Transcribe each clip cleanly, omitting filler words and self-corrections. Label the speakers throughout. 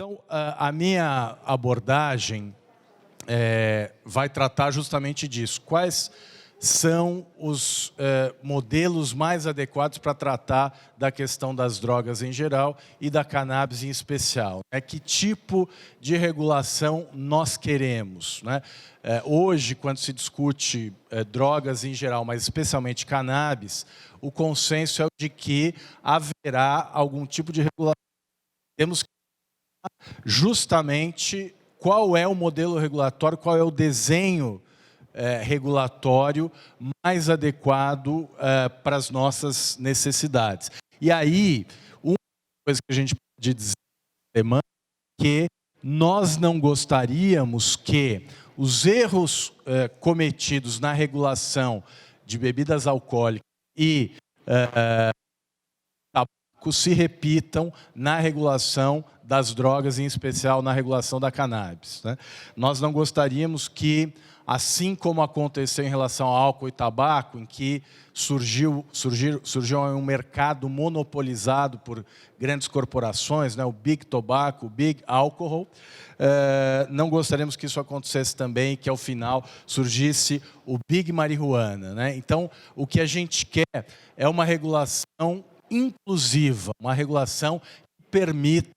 Speaker 1: Então, a minha abordagem vai tratar justamente disso. Quais são os modelos mais adequados para tratar da questão das drogas em geral e da cannabis em especial? Que tipo de regulação nós queremos? Né? Hoje, quando se discute drogas em geral, mas especialmente cannabis, o consenso é o de que haverá algum tipo de regulação. Temos que justamente qual é o modelo regulatório, qual é o desenho regulatório mais adequado para as nossas necessidades. E aí, uma coisa que a gente pode dizer é que nós não gostaríamos que os erros cometidos na regulação de bebidas alcoólicas e tabaco se repitam na regulação das drogas, em especial na regulação da cannabis. Né? Nós não gostaríamos que, assim como aconteceu em relação ao álcool e tabaco, em que surgiu um mercado monopolizado por grandes corporações, né, o Big Tobacco, o Big Alcohol, não gostaríamos que isso acontecesse também, que ao final surgisse o Big Marihuana. Né? Então, o que a gente quer é uma regulação inclusiva, uma regulação que permita,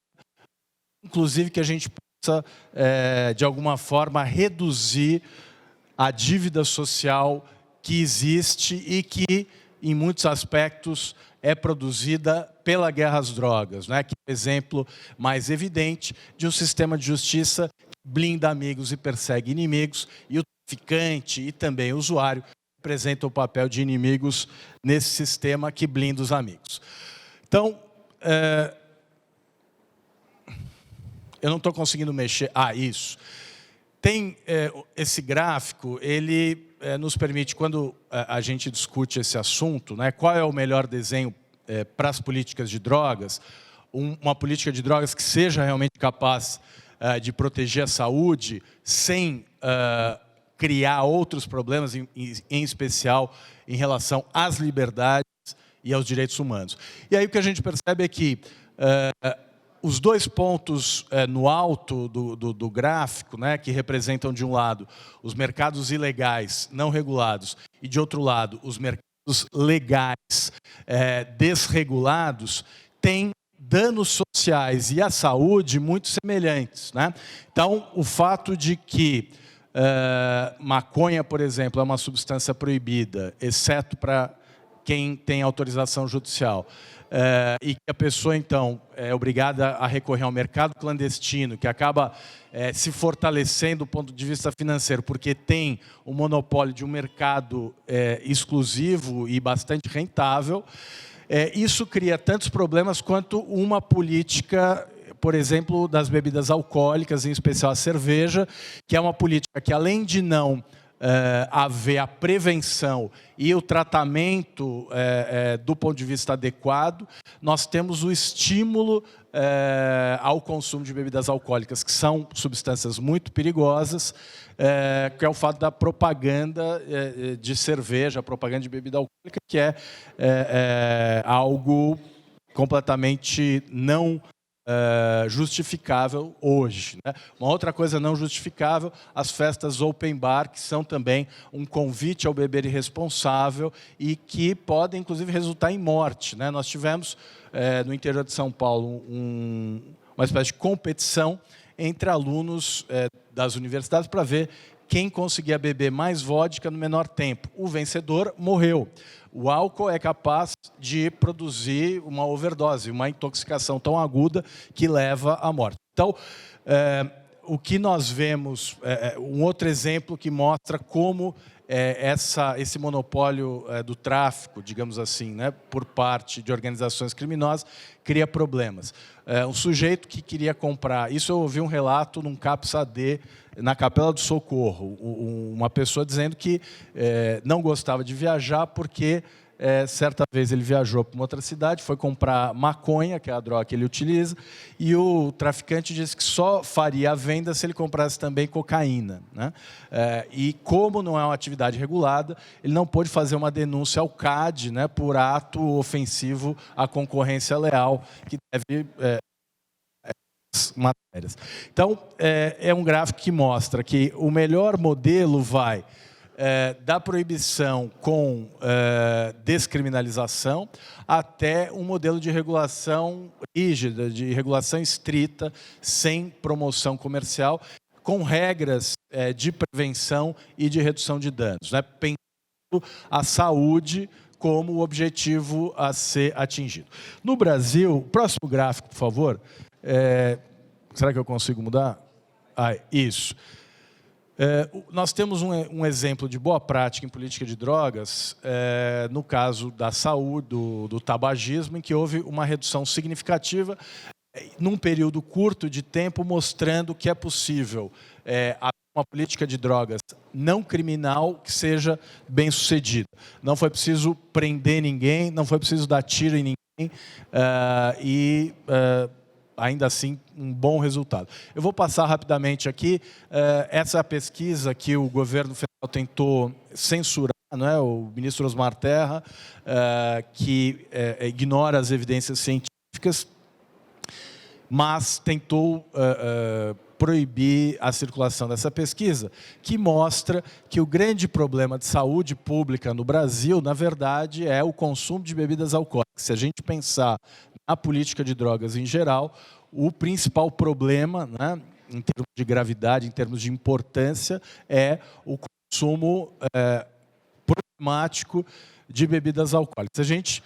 Speaker 1: inclusive, que a gente possa, de alguma forma, reduzir a dívida social que existe e que, em muitos aspectos, é produzida pela guerra às drogas. Né? Que é o exemplo mais evidente de um sistema de justiça que blinda amigos e persegue inimigos, e o traficante e também o usuário representam o papel de inimigos nesse sistema que blinda os amigos. Então, eu não estou conseguindo mexer. Isso. Tem esse gráfico, ele nos permite, quando a gente discute esse assunto, né, qual é o melhor desenho para as políticas de drogas, uma política de drogas que seja realmente capaz de proteger a saúde sem criar outros problemas, em especial em relação às liberdades e aos direitos humanos. E aí o que a gente percebe é que os dois pontos no alto do gráfico, né, que representam, de um lado, os mercados ilegais não regulados e, de outro lado, os mercados legais desregulados, têm danos sociais e à saúde muito semelhantes. Né? Então, o fato de que maconha, por exemplo, é uma substância proibida, exceto para quem tem autorização judicial, e que a pessoa, então, é obrigada a recorrer ao mercado clandestino, que acaba se fortalecendo do ponto de vista financeiro, porque tem o monopólio de um mercado exclusivo e bastante rentável, isso cria tantos problemas quanto uma política, por exemplo, das bebidas alcoólicas, em especial a cerveja, que é uma política que, além de não haver a prevenção e o tratamento do ponto de vista adequado, nós temos o estímulo ao consumo de bebidas alcoólicas, que são substâncias muito perigosas, que é o fato da propaganda de cerveja, a propaganda de bebida alcoólica, que é algo completamente não justificável hoje. Né? Uma outra coisa não justificável, as festas open bar, que são também um convite ao beber irresponsável e que podem, inclusive, resultar em morte. Né? Nós tivemos, no interior de São Paulo, uma espécie de competição entre alunos das universidades para ver quem conseguia beber mais vodka no menor tempo. O vencedor morreu. O álcool é capaz de produzir uma overdose, uma intoxicação tão aguda que leva à morte. Então, o que nós vemos, um outro exemplo que mostra como esse monopólio do tráfico, digamos assim, né, por parte de organizações criminosas, cria problemas. Um sujeito que queria comprar, isso eu ouvi um relato num CAPS AD, na Capela do Socorro, uma pessoa dizendo que não gostava de viajar porque certa vez ele viajou para uma outra cidade, foi comprar maconha, que é a droga que ele utiliza, e o traficante disse que só faria a venda se ele comprasse também cocaína. Né? E como não é uma atividade regulada, ele não pôde fazer uma denúncia ao CAD, né, por ato ofensivo à concorrência leal, que deve matérias. Então, é um gráfico que mostra que o melhor modelo vai da proibição com descriminalização até um modelo de regulação rígida, de regulação estrita, sem promoção comercial, com regras de prevenção e de redução de danos, né? Pensando a saúde como o objetivo a ser atingido. No Brasil, próximo gráfico, por favor. Será que eu consigo mudar? Isso. Nós temos um exemplo de boa prática em política de drogas, no caso da saúde, do tabagismo, em que houve uma redução significativa, num período curto de tempo, mostrando que é possível uma política de drogas não criminal que seja bem sucedida. Não foi preciso prender ninguém, não foi preciso dar tiro em ninguém, ainda assim, um bom resultado. Eu vou passar rapidamente aqui. Essa pesquisa que o governo federal tentou censurar, não é? O ministro Osmar Terra, que ignora as evidências científicas, mas tentou proibir a circulação dessa pesquisa, que mostra que o grande problema de saúde pública no Brasil, na verdade, é o consumo de bebidas alcoólicas. Se a gente pensar na política de drogas em geral, o principal problema, né, em termos de gravidade, em termos de importância, é o consumo problemático de bebidas alcoólicas. Se a gente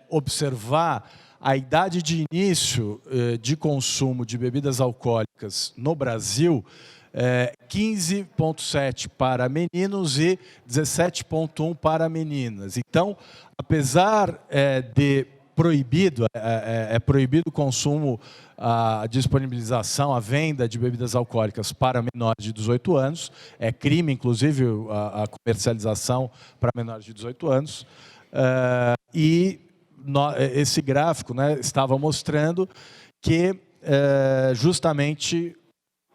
Speaker 1: observar a idade de início de consumo de bebidas alcoólicas no Brasil, 15,7 para meninos e 17,1 para meninas. Então, apesar de proibido, proibido o consumo, a disponibilização, a venda de bebidas alcoólicas para menores de 18 anos, é crime, inclusive, a comercialização para menores de 18 anos, esse gráfico, né, estava mostrando que justamente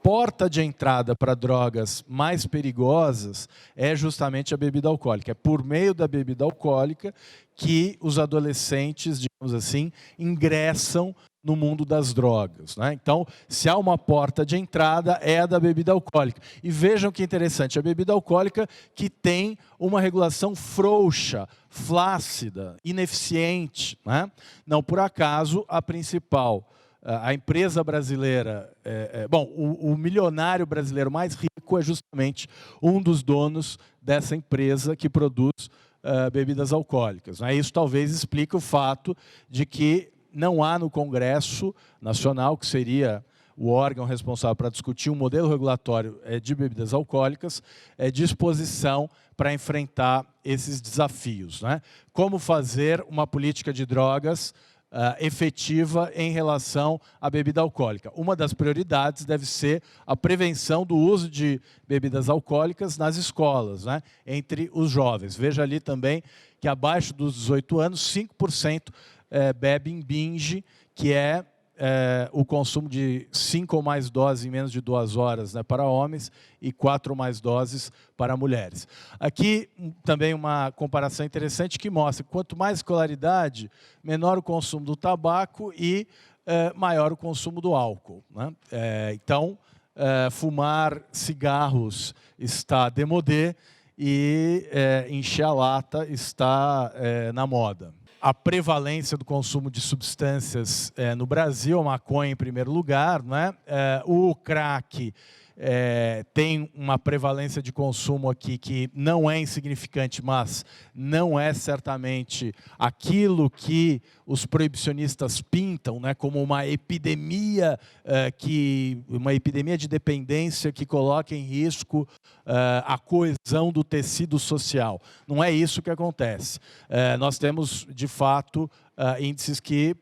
Speaker 1: porta de entrada para drogas mais perigosas é justamente a bebida alcoólica. É por meio da bebida alcoólica que os adolescentes, digamos assim, ingressam no mundo das drogas, né? Então, se há uma porta de entrada, é a da bebida alcoólica. E vejam que interessante, a bebida alcoólica que tem uma regulação frouxa, flácida, ineficiente, né? Não por acaso, a principal, a empresa brasileira, o milionário brasileiro mais rico é justamente um dos donos dessa empresa que produz bebidas alcoólicas, né? Isso talvez explique o fato de que não há no Congresso Nacional, que seria o órgão responsável para discutir um modelo regulatório de bebidas alcoólicas, disposição para enfrentar esses desafios, né? Como fazer uma política de drogas efetiva em relação à bebida alcoólica. Uma das prioridades deve ser a prevenção do uso de bebidas alcoólicas nas escolas, né, entre os jovens. Veja ali também que abaixo dos 18 anos, 5% bebe em binge, que é o consumo de 5 ou mais doses em menos de 2 horas, né, para homens e 4 ou mais doses para mulheres. Aqui também uma comparação interessante que mostra que quanto mais escolaridade, menor o consumo do tabaco e maior o consumo do álcool, né? Então, fumar cigarros está démodé e encher a lata está na moda. A prevalência do consumo de substâncias no Brasil, a maconha em primeiro lugar, né? O crack tem uma prevalência de consumo aqui que não é insignificante, mas não é certamente aquilo que os proibicionistas pintam, né, como uma epidemia, uma epidemia de dependência que coloca em risco a coesão do tecido social. Não é isso que acontece. Nós temos, de fato, índices que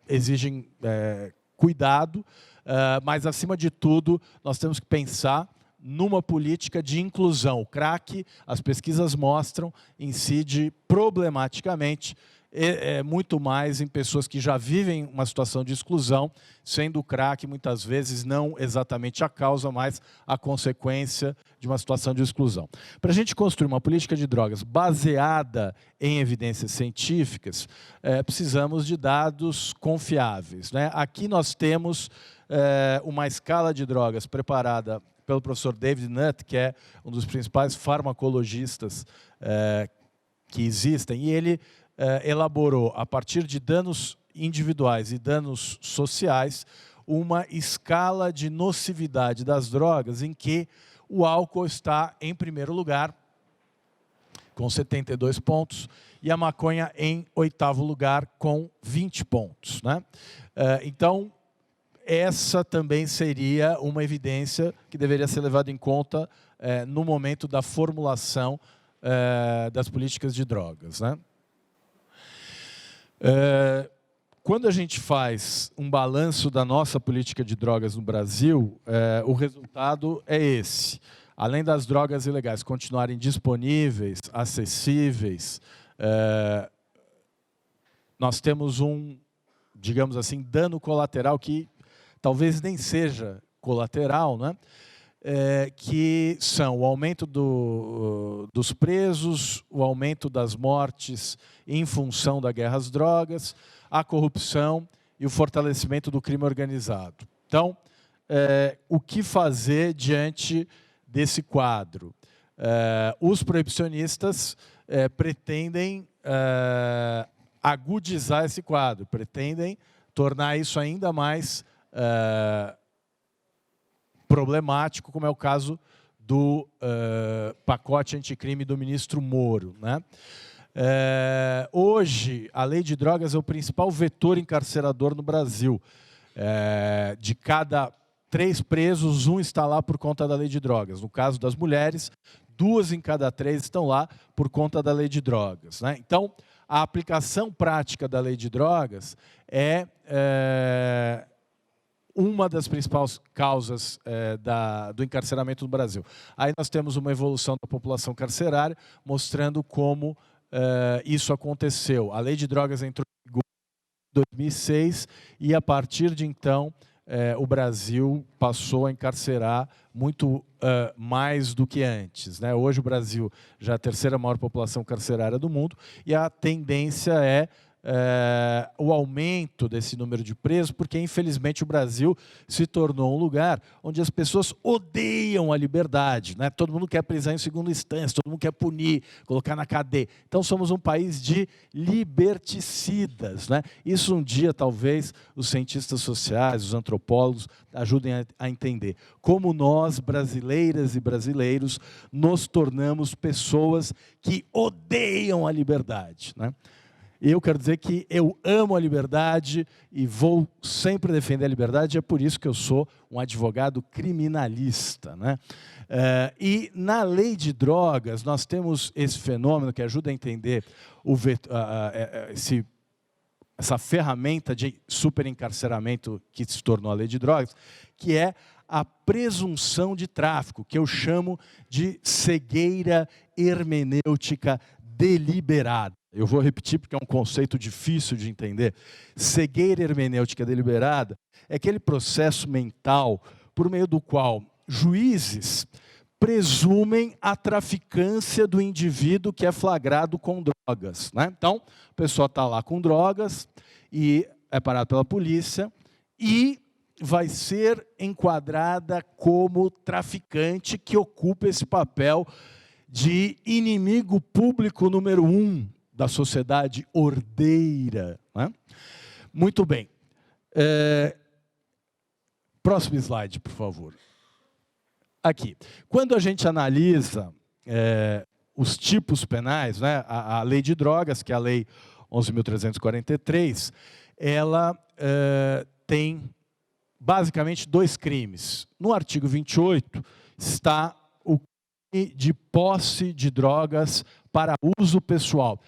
Speaker 1: exigem cuidado, mas, acima de tudo, nós temos que pensar numa política de inclusão. O crack, as pesquisas mostram, incide problematicamente muito mais em pessoas que já vivem uma situação de exclusão, sendo o crack muitas vezes não exatamente a causa, mas a consequência de uma situação de exclusão. Para a gente construir uma política de drogas baseada em evidências científicas, precisamos de dados confiáveis, né? Aqui nós temos uma escala de drogas preparada pelo professor David Nutt, que é um dos principais farmacologistas que existem, e ele elaborou, a partir de danos individuais e danos sociais, uma escala de nocividade das drogas em que o álcool está em primeiro lugar, com 72 pontos, e a maconha em 8º lugar, com 20 pontos, né? Então, essa também seria uma evidência que deveria ser levada em conta no momento da formulação das políticas de drogas, né? Quando a gente faz um balanço da nossa política de drogas no Brasil, o resultado é esse. Além das drogas ilegais continuarem disponíveis, acessíveis, nós temos digamos assim, dano colateral que talvez nem seja colateral, né? Que são o aumento dos presos, o aumento das mortes em função da guerra às drogas, a corrupção e o fortalecimento do crime organizado. Então, o que fazer diante desse quadro? Os proibicionistas pretendem agudizar esse quadro, pretendem tornar isso ainda mais problemático, como é o caso do pacote anticrime do ministro Moro, né? Hoje, a lei de drogas é o principal vetor encarcerador no Brasil. De cada 3 presos, 1 está lá por conta da lei de drogas. No caso das mulheres, 2 em cada 3 estão lá por conta da lei de drogas, né? Então, a aplicação prática da lei de drogas é uma das principais causas do encarceramento no Brasil. Aí nós temos uma evolução da população carcerária, mostrando como isso aconteceu. A lei de drogas entrou em vigor em 2006 e, a partir de então, o Brasil passou a encarcerar muito mais do que antes, né? Hoje o Brasil já é a 3ª maior população carcerária do mundo e a tendência é o aumento desse número de presos, porque, infelizmente, o Brasil se tornou um lugar onde as pessoas odeiam a liberdade, né? Todo mundo quer prisão em segunda instância, todo mundo quer punir, colocar na cadeia. Então, somos um país de liberticidas, né? Isso um dia, talvez, os cientistas sociais, os antropólogos, ajudem a entender. Como nós, brasileiras e brasileiros, nos tornamos pessoas que odeiam a liberdade, né? Eu quero dizer que eu amo a liberdade e vou sempre defender a liberdade, é por isso que eu sou um advogado criminalista, né? E na lei de drogas, nós temos esse fenômeno que ajuda a entender essa ferramenta de superencarceramento que se tornou a lei de drogas, que é a presunção de tráfico, que eu chamo de cegueira hermenêutica deliberada. Eu vou repetir porque é um conceito difícil de entender. Cegueira hermenêutica deliberada é aquele processo mental por meio do qual juízes presumem a traficância do indivíduo que é flagrado com drogas, né? Então, a pessoa está lá com drogas e é parada pela polícia e vai ser enquadrada como traficante que ocupa esse papel de inimigo público número 1 da sociedade ordeira, né? Muito bem. Próximo slide, por favor. Aqui. Quando a gente analisa os tipos penais, né, a lei de drogas, que é a lei 11.343, ela tem basicamente 2 crimes. No artigo 28 está o crime de posse de drogas para uso pessoal.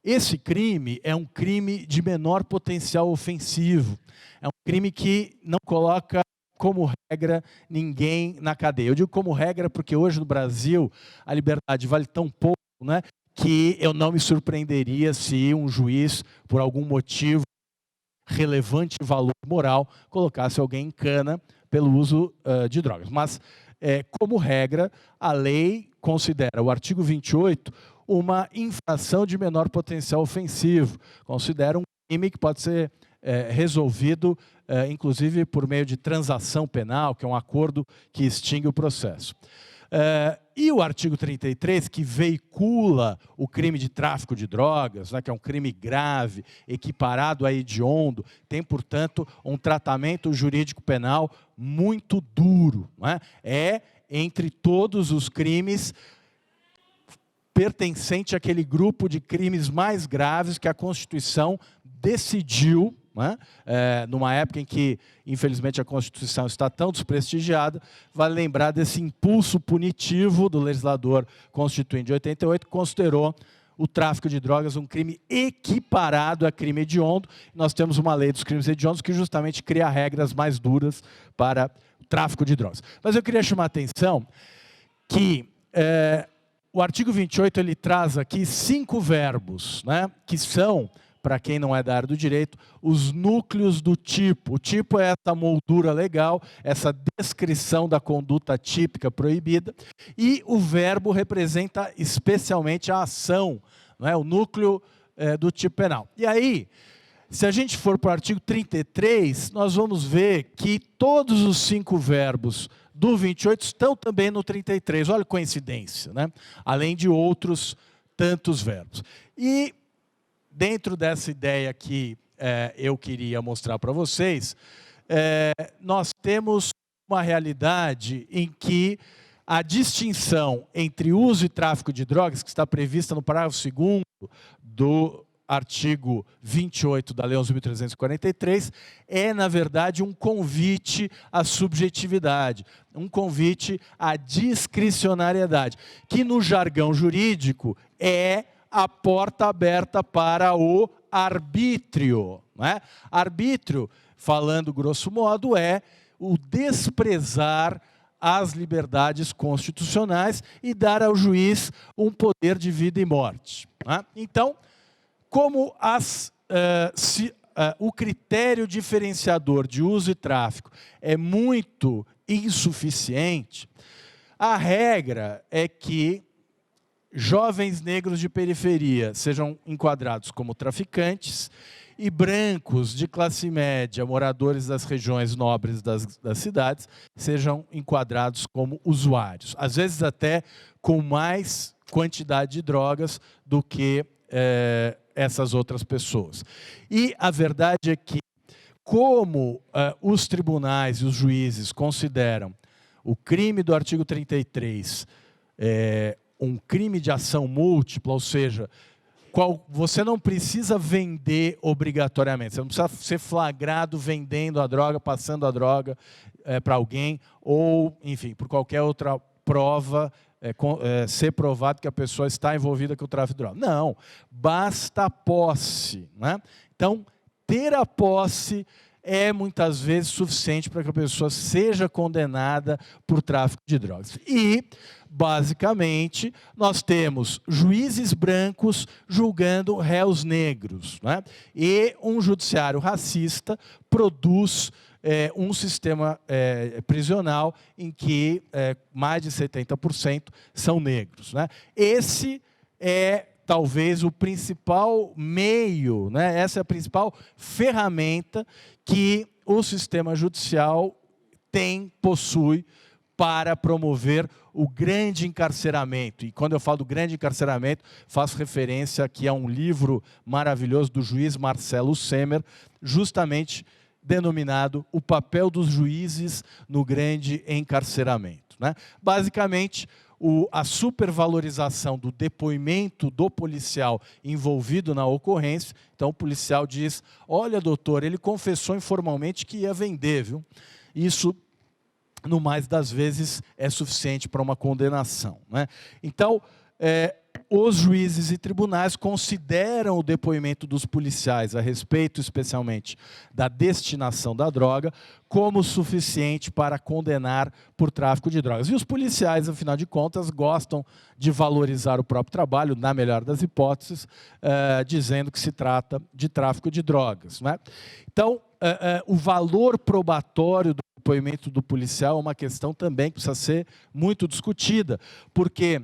Speaker 1: Esse crime é um crime de menor potencial ofensivo. É um crime que não coloca como regra, ninguém na cadeia. Eu digo como regra porque hoje no Brasil a liberdade vale tão pouco, né, que eu não me surpreenderia se um juiz, por algum motivo relevante valor moral, colocasse alguém em cana pelo uso de drogas. Mas, como regra, a lei considera o artigo 28 uma infração de menor potencial ofensivo, considera um crime que pode ser resolvido, inclusive por meio de transação penal, que é um acordo que extingue o processo. E o artigo 33, que veicula o crime de tráfico de drogas, né, que é um crime grave, equiparado a hediondo, tem, portanto, um tratamento jurídico penal muito duro, né? É, entre todos os crimes, pertencente àquele grupo de crimes mais graves que a Constituição decidiu, né, numa época em que, infelizmente, a Constituição está tão desprestigiada. Vale lembrar desse impulso punitivo do legislador constituinte de 88, que considerou o tráfico de drogas um crime equiparado a crime hediondo. Nós temos uma lei dos crimes hediondos que justamente cria regras mais duras para o tráfico de drogas. Mas eu queria chamar a atenção que o artigo 28 ele traz aqui 5 verbos, né, que são, para quem não é da área do direito, os núcleos do tipo. O tipo é essa moldura legal, essa descrição da conduta típica proibida, e o verbo representa especialmente a ação, não é? O núcleo do tipo penal. E aí, se a gente for para o artigo 33, nós vamos ver que todos os 5 verbos do 28 estão também no 33. Olha que coincidência, né? Além de outros tantos verbos. E dentro dessa ideia que eu queria mostrar para vocês, nós temos uma realidade em que a distinção entre uso e tráfico de drogas, que está prevista no parágrafo 2º do artigo 28 da Lei 11.343, é, na verdade, um convite à subjetividade, um convite à discricionariedade, que no jargão jurídico é a porta aberta para o arbítrio, né? Arbítrio, falando grosso modo, é o desprezar as liberdades constitucionais e dar ao juiz um poder de vida e morte, né? Então, como o critério diferenciador de uso e tráfico é muito insuficiente, a regra é que jovens negros de periferia sejam enquadrados como traficantes e brancos de classe média, moradores das regiões nobres das cidades, sejam enquadrados como usuários. Às vezes até com mais quantidade de drogas do que essas outras pessoas. E a verdade é que, como os tribunais e os juízes consideram o crime do artigo 33 um crime de ação múltipla, ou seja, você não precisa vender obrigatoriamente, você não precisa ser flagrado vendendo a droga, passando a droga para alguém, ou, enfim, por qualquer outra prova, ser provado que a pessoa está envolvida com o tráfico de droga. Não, basta a posse, né? Então, ter a posse é muitas vezes suficiente para que a pessoa seja condenada por tráfico de drogas. E, basicamente, nós temos juízes brancos julgando réus negros, né? E um judiciário racista produz um sistema prisional em que mais de 70% são negros, né? Esse é talvez o principal meio, né? Essa é a principal ferramenta que o sistema judicial possui para promover o grande encarceramento. E quando eu falo do grande encarceramento, faço referência aqui a um livro maravilhoso do juiz Marcelo Semer, justamente denominado O Papel dos Juízes no Grande Encarceramento, né? Basicamente, a supervalorização do depoimento do policial envolvido na ocorrência. Então, o policial diz: olha, doutor, ele confessou informalmente que ia vender, viu? Isso, no mais das vezes, é suficiente para uma condenação, né? Então, os juízes e tribunais consideram o depoimento dos policiais a respeito, especialmente, da destinação da droga, como suficiente para condenar por tráfico de drogas. E os policiais, afinal de contas, gostam de valorizar o próprio trabalho, na melhor das hipóteses, dizendo que se trata de tráfico de drogas, né? Então, o valor probatório do depoimento do policial é uma questão também que precisa ser muito discutida, porque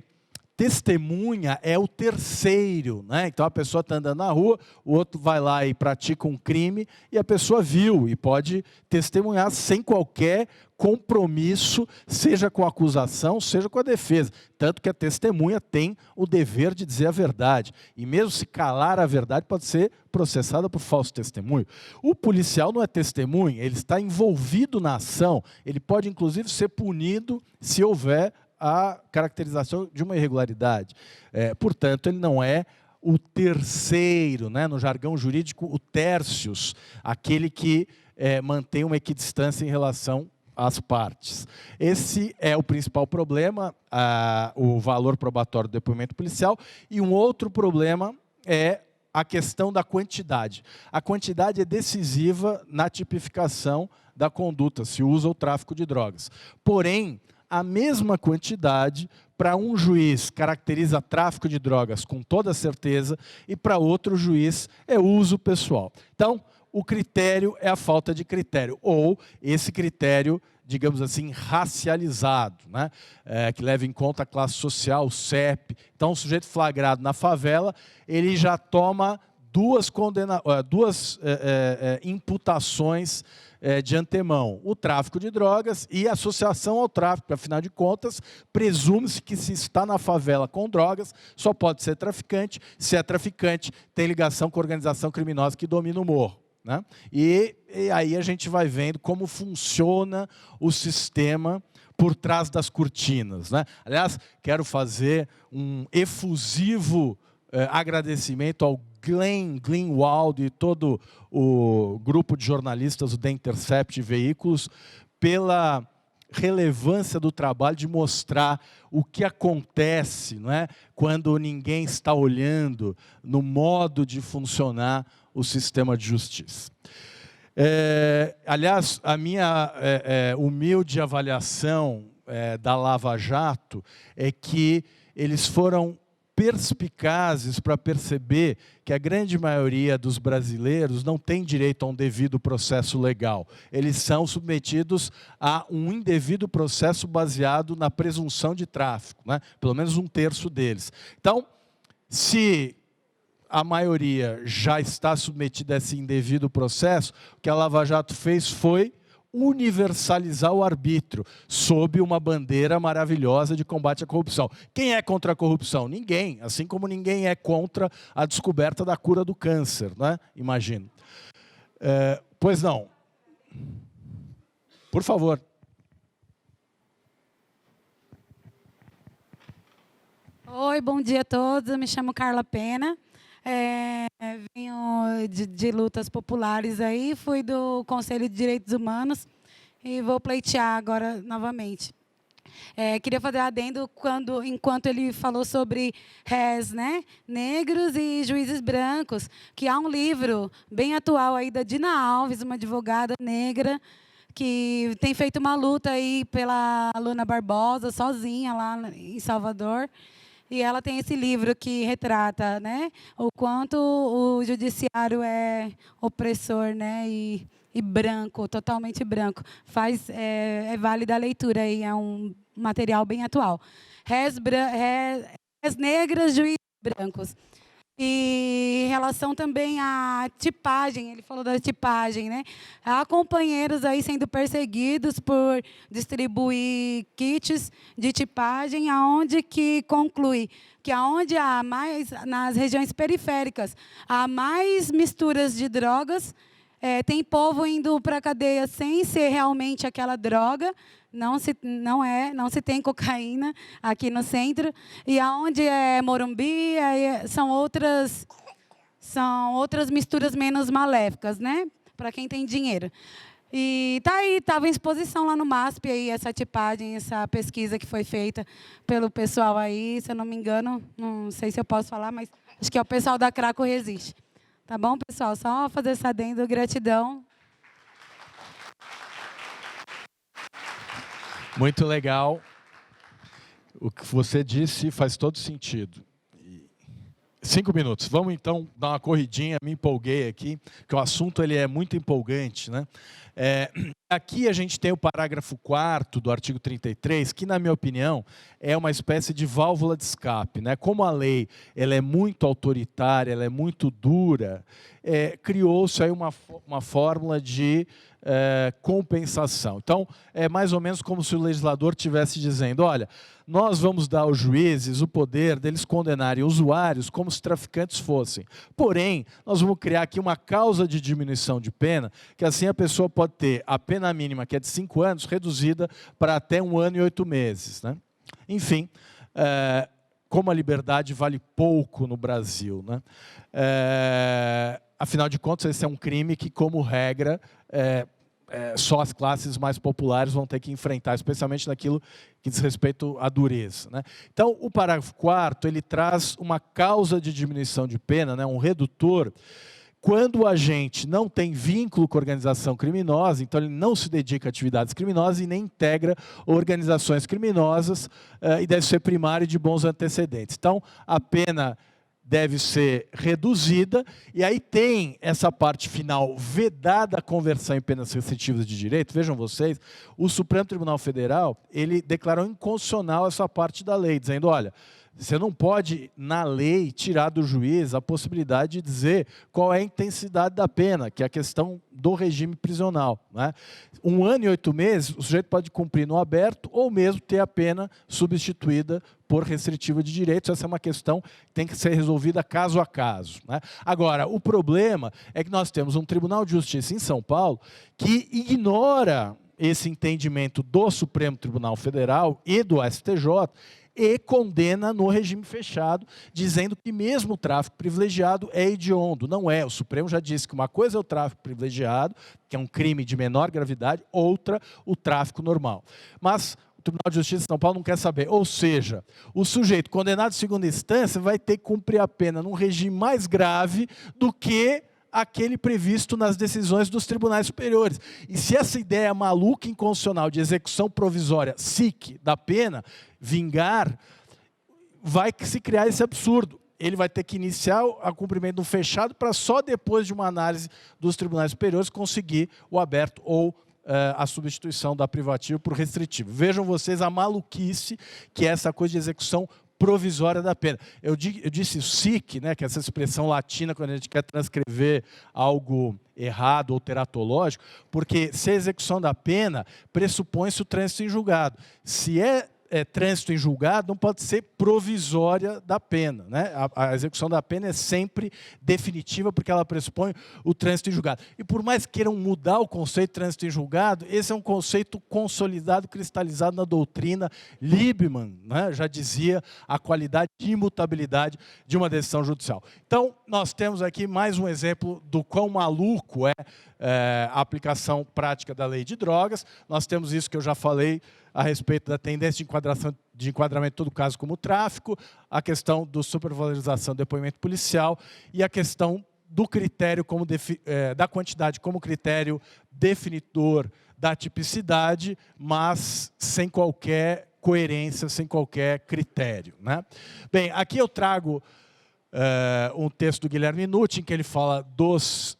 Speaker 1: testemunha é o terceiro, né? Então a pessoa está andando na rua, o outro vai lá e pratica um crime e a pessoa viu e pode testemunhar sem qualquer compromisso, seja com a acusação, seja com a defesa. Tanto que a testemunha tem o dever de dizer a verdade. E mesmo se calar a verdade, pode ser processada por falso testemunho. O policial não é testemunha, ele está envolvido na ação, ele pode inclusive ser punido se houver a caracterização de uma irregularidade. Portanto, ele não é o terceiro, né? No jargão jurídico, o tertius, aquele que mantém uma equidistância em relação às partes. Esse é o principal problema, o valor probatório do depoimento policial, e um outro problema é a questão da quantidade. A quantidade é decisiva na tipificação da conduta, se usa o tráfico de drogas. Porém, a mesma quantidade, para um juiz caracteriza tráfico de drogas com toda certeza, e para outro juiz é uso pessoal. Então, o critério é a falta de critério, ou esse critério, digamos assim, racializado, né? Que leva em conta a classe social, o CEP. Então, o sujeito flagrado na favela, ele já toma duas imputações de antemão: o tráfico de drogas e a associação ao tráfico. Afinal de contas, presume-se que se está na favela com drogas, só pode ser traficante. Se é traficante, tem ligação com a organização criminosa que domina o morro, né? E aí a gente vai vendo como funciona o sistema por trás das cortinas, né? Aliás, quero fazer um efusivo agradecimento ao Glenn Greenwald e todo o grupo de jornalistas do The Intercept Veículos pela relevância do trabalho de mostrar o que acontece, não é, quando ninguém está olhando no modo de funcionar o sistema de justiça. Aliás, a minha humilde avaliação da Lava Jato é que eles foram perspicazes para perceber que a grande maioria dos brasileiros não tem direito a um devido processo legal. Eles são submetidos a um indevido processo baseado na presunção de tráfico, né? Pelo menos um terço deles. Então, se a maioria já está submetida a esse indevido processo, o que a Lava Jato fez foi universalizar o arbítrio, sob uma bandeira maravilhosa de combate à corrupção. Quem é contra a corrupção? Ninguém, assim como ninguém é contra a descoberta da cura do câncer, né? Imagino. Pois não. Por favor.
Speaker 2: Oi, bom dia a todos. Eu me chamo Carla Pena. Venho de lutas populares aí, fui do Conselho de Direitos Humanos e vou pleitear agora novamente. Queria fazer adendo enquanto ele falou sobre réis, né, negros e juízes brancos, que há um livro bem atual aí da Dina Alves, uma advogada negra, que tem feito uma luta aí pela Luna Barbosa, sozinha lá em Salvador. E ela tem esse livro que retrata, né, o quanto o judiciário é opressor, né, e branco, totalmente branco. É válida a leitura aí, é um material bem atual. Réis negras, juízes brancos. E em relação também à tipagem, ele falou da tipagem, né? Há companheiros aí sendo perseguidos por distribuir kits de tipagem, aonde que conclui que aonde há mais, nas regiões periféricas, há mais misturas de drogas, tem povo indo para a cadeia sem ser realmente aquela droga. Não se tem cocaína aqui no centro. E aonde é Morumbi, são outras misturas menos maléficas, né? Para quem tem dinheiro. E tá aí, estava em exposição lá no MASP, aí, essa tipagem, essa pesquisa que foi feita pelo pessoal aí, se eu não me engano, não sei se eu posso falar, mas acho que é o pessoal da Craco Resiste. Tá bom, pessoal? Só fazer essa adendo, gratidão.
Speaker 1: Muito legal. O que você disse faz todo sentido. 5 minutos. Vamos, então, dar uma corridinha. Me empolguei aqui, porque o assunto ele é muito empolgante, né? Aqui a gente tem o parágrafo 4º do artigo 33, que, na minha opinião, é uma espécie de válvula de escape, né? Como a lei ela é muito autoritária, ela é muito dura, criou-se aí uma fórmula de compensação. Então, é mais ou menos como se o legislador estivesse dizendo, olha, nós vamos dar aos juízes o poder deles condenarem usuários como se traficantes fossem. Porém, nós vamos criar aqui uma causa de diminuição de pena, que assim a pessoa pode ter a pena mínima, que é de 5 anos, reduzida para até 1 ano e 8 meses. Né? Enfim, como a liberdade vale pouco no Brasil. Né? Afinal de contas, esse é um crime que, como regra, só as classes mais populares vão ter que enfrentar, especialmente naquilo que diz respeito à dureza. Né? Então, o parágrafo 4º, ele traz uma causa de diminuição de pena, né, um redutor, quando o agente não tem vínculo com a organização criminosa, então ele não se dedica a atividades criminosas e nem integra organizações criminosas e deve ser primário de bons antecedentes. Então, a pena deve ser reduzida, e aí tem essa parte final, vedada a conversão em penas restritivas de direito. Vejam vocês, o Supremo Tribunal Federal, ele declarou inconstitucional essa parte da lei, dizendo, olha, você não pode, na lei, tirar do juiz a possibilidade de dizer qual é a intensidade da pena, que é a questão do regime prisional. Né? 1 ano e 8 meses, o sujeito pode cumprir no aberto ou mesmo ter a pena substituída por restritiva de direitos. Essa é uma questão que tem que ser resolvida caso a caso. Né? Agora, o problema é que nós temos um Tribunal de Justiça em São Paulo que ignora esse entendimento do Supremo Tribunal Federal e do STJ, e condena no regime fechado, dizendo que mesmo o tráfico privilegiado é hediondo. Não é, o Supremo já disse que uma coisa é o tráfico privilegiado, que é um crime de menor gravidade, outra, o tráfico normal. Mas o Tribunal de Justiça de São Paulo não quer saber. Ou seja, o sujeito condenado em segunda instância vai ter que cumprir a pena num regime mais grave do que aquele previsto nas decisões dos tribunais superiores. E se essa ideia maluca inconstitucional de execução provisória, SIC, da pena, vingar, vai se criar esse absurdo. Ele vai ter que iniciar o cumprimento do fechado para só depois de uma análise dos tribunais superiores conseguir o aberto ou a substituição da privativa por restritivo. Vejam vocês a maluquice que é essa coisa de execução provisória da pena. Eu disse SIC, né, que é essa expressão latina quando a gente quer transcrever algo errado ou teratológico, porque se a execução da pena pressupõe-se o trânsito em julgado. Se é trânsito em julgado, não pode ser provisória da pena. Né? A execução da pena é sempre definitiva, porque ela pressupõe o trânsito em julgado. E por mais que queiram mudar o conceito de trânsito em julgado, esse é um conceito consolidado, cristalizado na doutrina. Liebman, né, já dizia a qualidade e imutabilidade de uma decisão judicial. Então, nós temos aqui mais um exemplo do quão maluco é a aplicação prática da lei de drogas. Nós temos isso que eu já falei a respeito da tendência de enquadramento de todo caso como tráfico, a questão do supervalorização do depoimento policial e a questão do critério da quantidade como critério definidor da tipicidade, mas sem qualquer coerência, sem qualquer critério. Né? Bem, aqui eu trago um texto do Guilherme Nucci, em que ele fala dos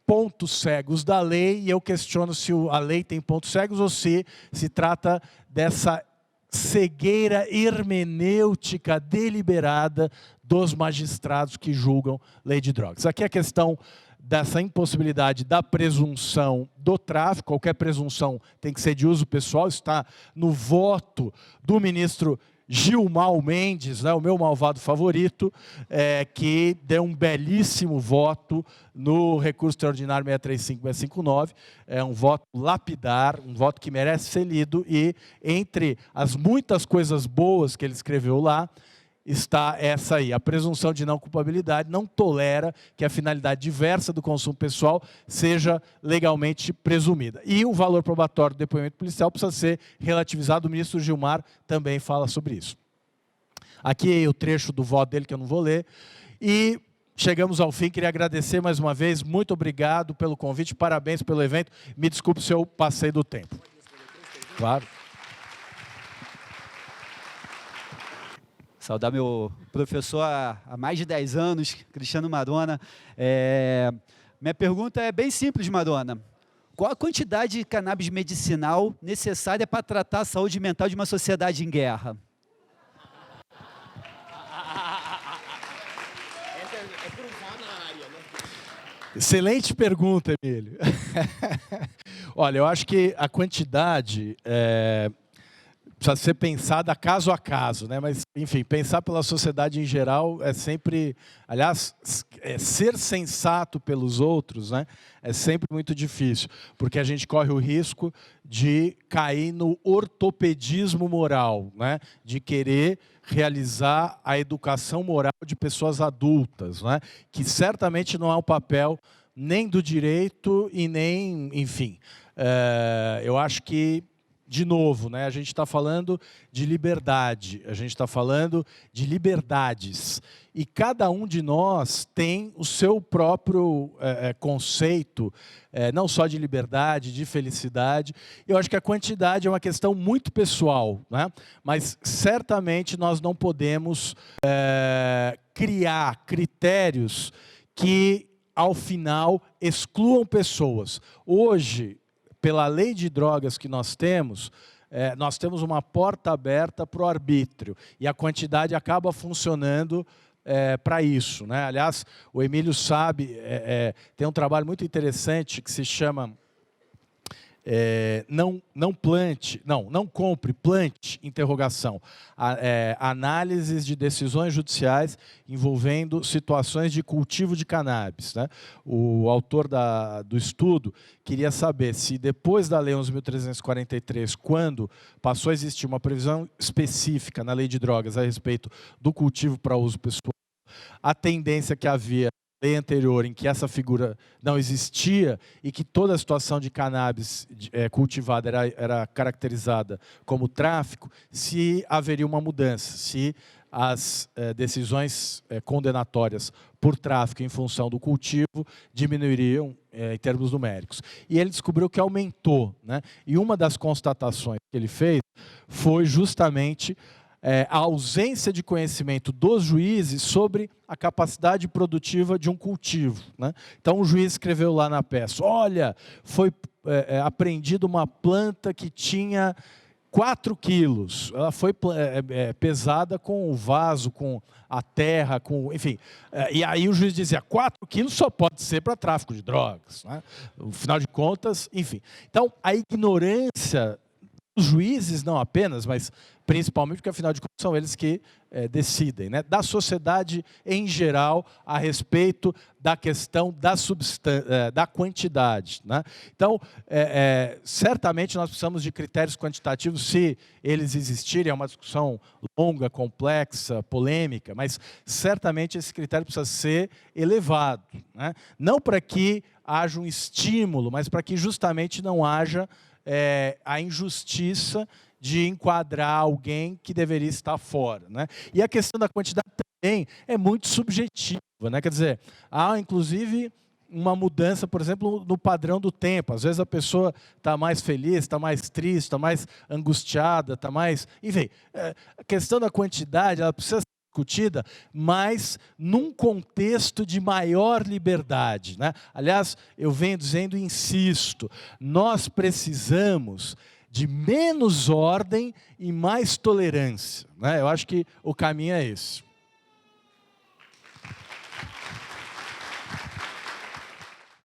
Speaker 1: pontos cegos da lei, e eu questiono se a lei tem pontos cegos ou se trata dessa cegueira hermenêutica deliberada dos magistrados que julgam lei de drogas. Aqui a questão dessa impossibilidade da presunção do tráfico, qualquer presunção tem que ser de uso pessoal, está no voto do ministro Gilmar Mendes, né, o meu malvado favorito, que deu um belíssimo voto no recurso extraordinário 635-659, um voto lapidar, um voto que merece ser lido, e entre as muitas coisas boas que ele escreveu lá, está essa aí. A presunção de não culpabilidade não tolera que a finalidade diversa do consumo pessoal seja legalmente presumida. E o valor probatório do depoimento policial precisa ser relativizado. O ministro Gilmar também fala sobre isso. Aqui o trecho do voto dele, que eu não vou ler. E chegamos ao fim. Queria agradecer mais uma vez. Muito obrigado pelo convite. Parabéns pelo evento. Me desculpe se eu passei do tempo. Claro.
Speaker 3: Saudar meu professor há mais de 10 anos, Cristiano Madonna. Minha pergunta é bem simples, Madonna. Qual a quantidade de cannabis medicinal necessária para tratar a saúde mental de uma sociedade em guerra?
Speaker 1: Excelente pergunta, Emílio. Olha, eu acho que a quantidade precisa ser pensada caso a caso, né? Mas, enfim, pensar pela sociedade em geral é sempre... Aliás, ser sensato pelos outros, né, é sempre muito difícil, porque a gente corre o risco de cair no ortopedismo moral, né, de querer realizar a educação moral de pessoas adultas, né, que certamente não é um papel nem do direito e nem, enfim, eu acho que, de novo, né, a gente está falando de liberdade, a gente está falando de liberdades. E cada um de nós tem o seu próprio conceito, não só de liberdade, de felicidade. Eu acho que a quantidade é uma questão muito pessoal, né? Mas certamente nós não podemos criar critérios que, ao final, excluam pessoas. Hoje, pela lei de drogas que nós temos uma porta aberta para o arbítrio. E a quantidade acaba funcionando para isso, né? Aliás, o Emílio sabe, tem um trabalho muito interessante que se chama não compre, plante, interrogação. Análises de decisões judiciais envolvendo situações de cultivo de cannabis, né? O autor do estudo queria saber se depois da Lei 11.343, quando passou a existir uma previsão específica na Lei de Drogas a respeito do cultivo para uso pessoal, a tendência que havia lei anterior, em que essa figura não existia e que toda a situação de cannabis cultivada era caracterizada como tráfico, se haveria uma mudança, se as decisões condenatórias por tráfico em função do cultivo diminuiriam em termos numéricos. E ele descobriu que aumentou, né? E uma das constatações que ele fez foi justamente a ausência de conhecimento dos juízes sobre a capacidade produtiva de um cultivo, né? Então, o juiz escreveu lá na peça, olha, foi apreendida uma planta que tinha 4 quilos, ela foi pesada com o vaso, com a terra, enfim. E aí o juiz dizia, 4 quilos só pode ser para tráfico de drogas, né? Afinal de contas, enfim. Então, a ignorância dos juízes, não apenas, mas principalmente porque, afinal de contas, são eles que decidem, né? Da sociedade em geral a respeito da questão da quantidade, né? Então, certamente nós precisamos de critérios quantitativos, se eles existirem. É uma discussão longa, complexa, polêmica, mas certamente esse critério precisa ser elevado, né? Não para que haja um estímulo, mas para que justamente não haja a injustiça de enquadrar alguém que deveria estar fora, né? E a questão da quantidade também é muito subjetiva, né? Quer dizer, há inclusive uma mudança, por exemplo, no padrão do tempo. Às vezes a pessoa está mais feliz, está mais triste, está mais angustiada, está mais... Enfim, a questão da quantidade, ela precisa ser discutida, mas num contexto de maior liberdade, né? Aliás, eu venho dizendo e insisto, nós precisamos de menos ordem e mais tolerância, né? Eu acho que o caminho é esse.